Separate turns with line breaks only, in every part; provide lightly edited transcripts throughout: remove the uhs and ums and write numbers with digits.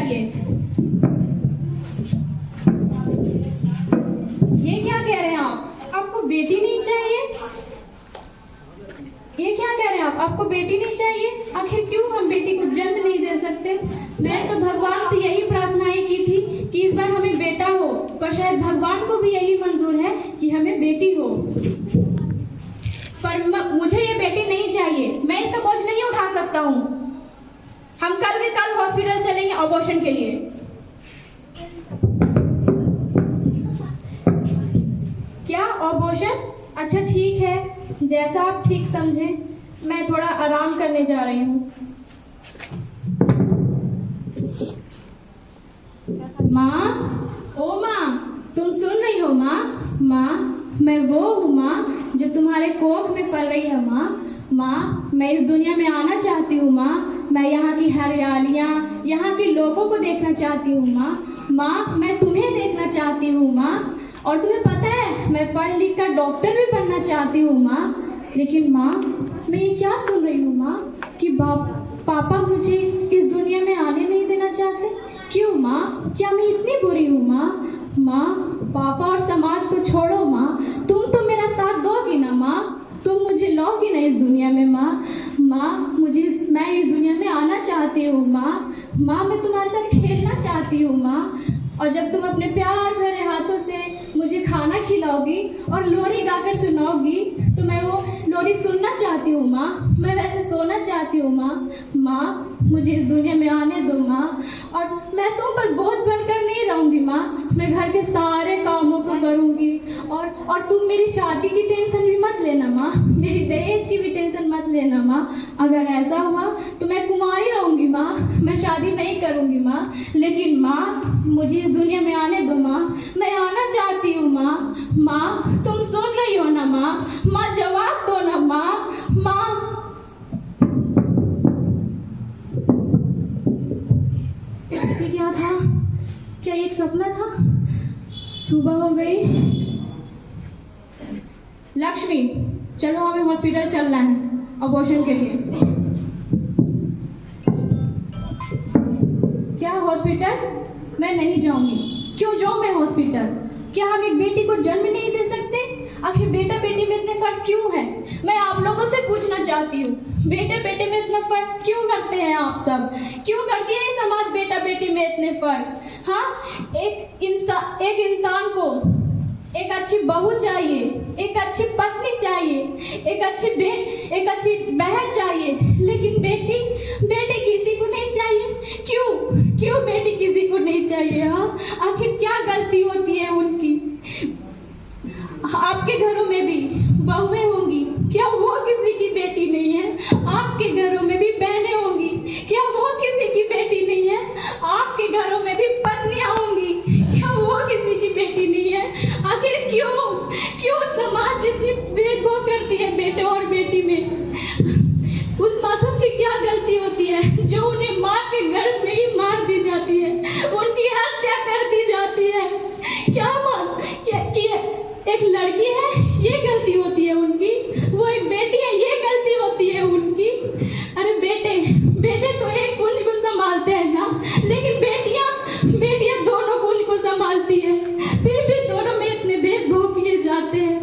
चाहिए। ये क्या कह रहे हैं आप? आपको बेटी नहीं चाहिए? ये क्या कह रहे हैं आप? आपको बेटी नहीं चाहिए? आखिर क्यों हम बेटी को जन्म नहीं दे सकते? मैंने तो भगवान से यही प्रार्थनाएं की थी कि इस बार हमें बेटा हो, पर शायद भगवान को भी यही मंजूर है कि हमें बेटी हो। पर मुझे ये बेटी नहीं चाहिए, मैं इसका बोझ नहीं उठा सकता हूँ। हम कल के कल हॉस्पिटल चलेंगे अबॉर्शन के लिए। क्या अबॉर्शन? अच्छा ठीक है, जैसा आप ठीक समझे। मैं थोड़ा आराम करने जा रही हूँ। माँ, ओ माँ, तुम सुन रही हो माँ? माँ, मैं वो हूँ माँ जो तुम्हारे कोख में पल रही है माँ। माँ, मैं इस दुनिया में आना चाहती हूँ माँ। मैं यहाँ की हरियालियाँ, यहाँ के लोगों को देखना चाहती हूँ माँ। माँ, मैं तुम्हें देखना चाहती हूँ माँ। और तुम्हें पता है, मैं पढ़ लिख कर डॉक्टर भी बनना चाहती हूँ माँ। लेकिन माँ, मैं ये क्या सुन रही हूँ माँ कि पापा मुझे इस दुनिया में आने नहीं देना चाहते। क्यों माँ? क्या मैं इतनी बुरी हूँ माँ? माँ, पापा और समाज को छोड़ो माँ, तुम तो मेरा साथ दोगी ना माँ? तुम मुझे लाओगी ना इस दुनिया में माँ? माँ, मैं इस दुनिया में आना चाहती हूँ माँ। माँ, मैं तुम्हारे साथ खेलना चाहती हूँ माँ। और जब तुम अपने प्यार भरे हाथों से मुझे खाना खिलाओगी और लोरी गाकर सुनाओगी तो मैं वो लोरी सुनना चाहती हूँ माँ। मैं वैसे सोना चाहती हूँ माँ। माँ, मुझे इस दुनिया में आने दो माँ। और मैं तुम पर बोझ बनकर नहीं रहूँगी माँ। मैं घर के सारे कामों को करूँगी। और तुम मेरी शादी की टेंशन भी मत लेना माँ, मेरी दहेज की भी टेंशन मत लेना माँ। अगर ऐसा हुआ तो मैं कुंवारी रहूँगी माँ, मैं शादी नहीं करूँगी माँ। लेकिन माँ, मुझे इस दुनिया में आने दो माँ, मैं आना चाहती हूँ माँ। माँ, तुम सुन रही हो ना माँ? माँ, जवाब दो ना माँ। माँ, ये क्या था? क्या एक सपना था? सुबह हो गई। लक्ष्मी, चलो हमें हॉस्पिटल चलना है अबॉर्शन के लिए। क्या हॉस्पिटल? मैं नहीं जाऊंगी। क्यों जाऊं मैं हॉस्पिटल? क्या हम एक बेटी को जन्म नहीं दे सकते? आखिर बेटा बेटी में इतने फर्क क्यों है? मैं आप लोगों से पूछना चाहती हूँ, बेटे बेटे में इतना फर्क क्यों करते हैं आप सब? क्यों करती है ये समाज बेटा बेटी में इतने फर्क? हाँ, एक इंसान को एक अच्छी बहू चाहिए, एक अच्छी पत्नी चाहिए, एक अच्छी बहन चाहिए, लेकिन बेटी किसी को नहीं चाहिए। क्यों बेटी किसी को नहीं चाहिए? हाँ, आखिर क्या गलती होती है उनकी? आपके घरों में भी बहुएं होंगी, क्या वो किसी की बेटी नहीं है? आपके घरों में भी बहनें होंगी, क्या वो किसी की बेटी नहीं है? आपके घरों में भी पत्नियां होंगी, क्या वो किसी की बेटी नहीं है? आखिर क्यों समाज इतनी भेदभाव करती है बेटे और बेटी में? उस मासूम की क्या गलती होती है जो उन्हें माँ के गर्भ में ही मार दी जाती है, उनकी हत्या कर दी जाती है? क्या एक लड़की है ये गलती होती है उनकी? वो एक बेटी है ये गलती होती है उनकी? अरे बेटे तो एक कुंड को संभालते हैं ना, लेकिन बेटियां दोनों कुंड को संभालती है, फिर भी दोनों में इतने भेदभाव किए जाते हैं।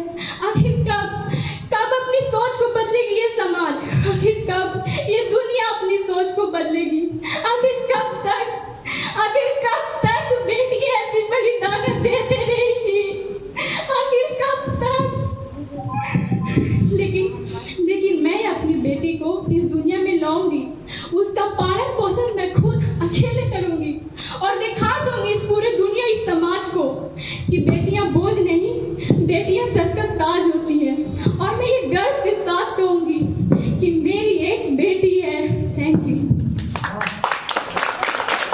आखिर कब अपनी सोच को बदलेगी ये समाज? आखिर कब ये दुनिया अपनी सोच को बदलेगी? आखिर कब तक बेटी ऐसी बलिदान देते रहेंगी? आखिर कब तक? लेकिन मैं अपनी बेटी को इस दुनिया में लाऊंगी, उसका पालन पोषण मैं खुद अकेले करूंगी और दिखा दूंगी इस पूरे दुनिया, इस समाज को कि बेटियां बोझ नहीं, बेटियां सर का ताज होती है। और मैं ये गर्व के साथ कहूंगी